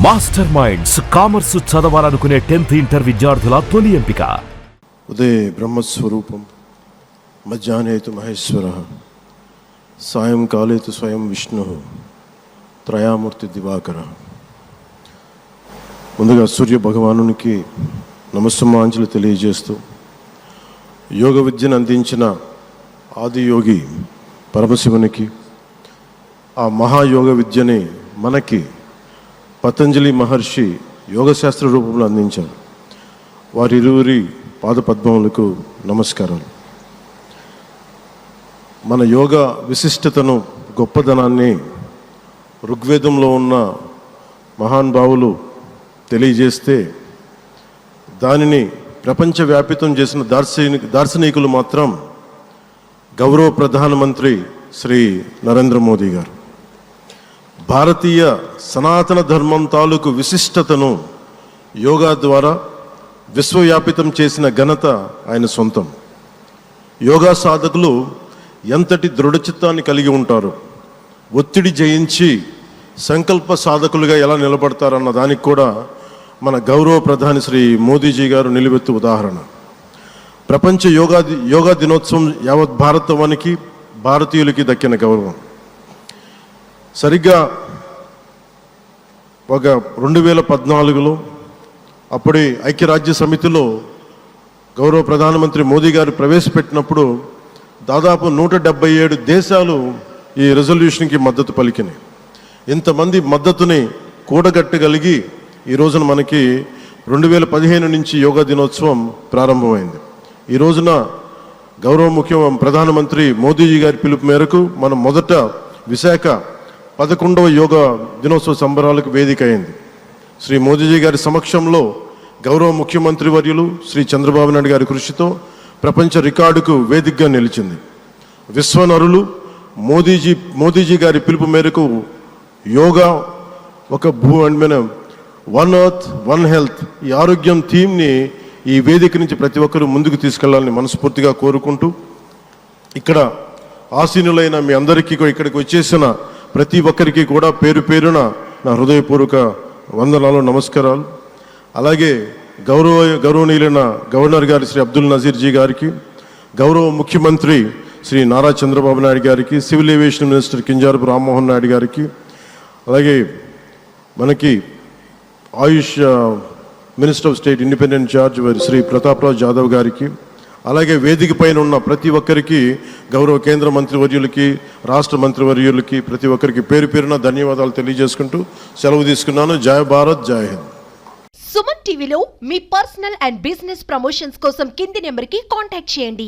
Master minds commerce చదవాలనుకునే 10th inter విద్యార్థుల తొలి ఎంపిక. ఉదయ బ్రహ్మస్వరూపం, మధ్యాహ్నేతు మహేశ్వర, సాయంకాలేతు స్వయం విష్ణు, త్రయామూర్తి దివాకర. ముందుగా సూర్య భగవానునికి నమస్సుమాంజలి తెలియజేస్తూ, యోగ విద్యను అందించిన ఆదియోగి పరమశివునికి, ఆ మహాయోగ విద్యని మనకి పతంజలి మహర్షి యోగశాస్త్ర రూపంలో అందించారు. వారిరువురి పాదపద్మములకు నమస్కారాలు. మన యోగ విశిష్టతను, గొప్పదనాన్ని ఋగ్వేదంలో ఉన్న మహానుభావులు తెలియజేస్తే, దానిని ప్రపంచవ్యాపితం చేసిన దార్శనికులు మాత్రం గౌరవ ప్రధానమంత్రి శ్రీ నరేంద్ర మోదీ గారు. భారతీయ సనాతన ధర్మం తాలూకు విశిష్టతను యోగా ద్వారా విశ్వవ్యాపితం చేసిన ఘనత ఆయన సొంతం. యోగా సాధకులు ఎంతటి దృఢచిత్తాన్ని కలిగి ఉంటారు, ఒత్తిడి జయించి సంకల్ప సాధకులుగా ఎలా నిలబడతారన్న దానికి కూడా మన గౌరవ ప్రధాని శ్రీ మోదీజీ గారు నిలువెత్తు ఉదాహరణ. ప్రపంచ యోగా దినోత్సవం యావత్ భారతవానికి, భారతీయులకి దక్కిన గౌరవం. సరిగ్గా ఒక 2014లో అప్పుడే ఐక్యరాజ్య సమితిలో గౌరవ ప్రధానమంత్రి మోదీ గారు ప్రవేశపెట్టినప్పుడు దాదాపు 177 దేశాలు ఈ రెజల్యూషన్కి మద్దతు పలికినాయి. ఇంతమంది మద్దతుని కూడగట్టగలిగి ఈ రోజున మనకి 2015 నుంచి యోగా దినోత్సవం ప్రారంభమైంది. ఈ రోజున గౌరవ ప్రధానమంత్రి మోదీజీ గారి పిలుపు మేరకు మనం మొదట విశాఖ 11వ యోగా దినోత్సవ సంబరాలకు వేదిక అయింది. శ్రీ మోదీజీ గారి సమక్షంలో గౌరవ ముఖ్యమంత్రి వర్యులు శ్రీ చంద్రబాబు నాయుడు గారి కృషితో ప్రపంచ రికార్డుకు వేదికగా నిలిచింది. విశ్వనరులు మోదీజీ గారి పిలుపు మేరకు యోగా ఒక వన్ ఎర్త్ వన్ హెల్త్, ఈ ఆరోగ్యం థీమ్ని ఈ వేదిక నుంచి ప్రతి ఒక్కరూ ముందుకు తీసుకెళ్లాలని మనస్ఫూర్తిగా కోరుకుంటూ, ఇక్కడ ఆసీనులైన మీ అందరికీ ఇక్కడికి వచ్చేసిన ప్రతి ఒక్కరికి కూడా పేరు పేరున నా హృదయపూర్వక వందనాలు, నమస్కారాలు. అలాగే గౌరవనీయులైన గవర్నర్ గారి శ్రీ అబ్దుల్ నజీర్ జీ గారికి, గౌరవ ముఖ్యమంత్రి శ్రీ నారా చంద్రబాబు నాయుడు గారికి, civil aviation minister Kinjarapu Rammohan Naidu గారికి, అలాగే మనకి AYUSH minister of state independent charge Shri Prataprao Jadhav గారికి, అలాగే వేదిక పైన ఉన్న ప్రతి ఒక్కరికి, గౌరవ కేంద్ర మంత్రివర్యులకి, రాష్ట్ర మంత్రివర్యులకి, ప్రతి ఒక్కరికి పేరు పేరున ధన్యవాదాలు తెలియజేసుకుంటూ సెలవు తీసుకున్నాను. జై భారత్, జై హింద్. సుమన్ టీవీలో మీ పర్సనల్ అండ్ బిజినెస్ ప్రమోషన్స్ కోసం కింది నెంబర్కి కాంటాక్ట్ చేయండి.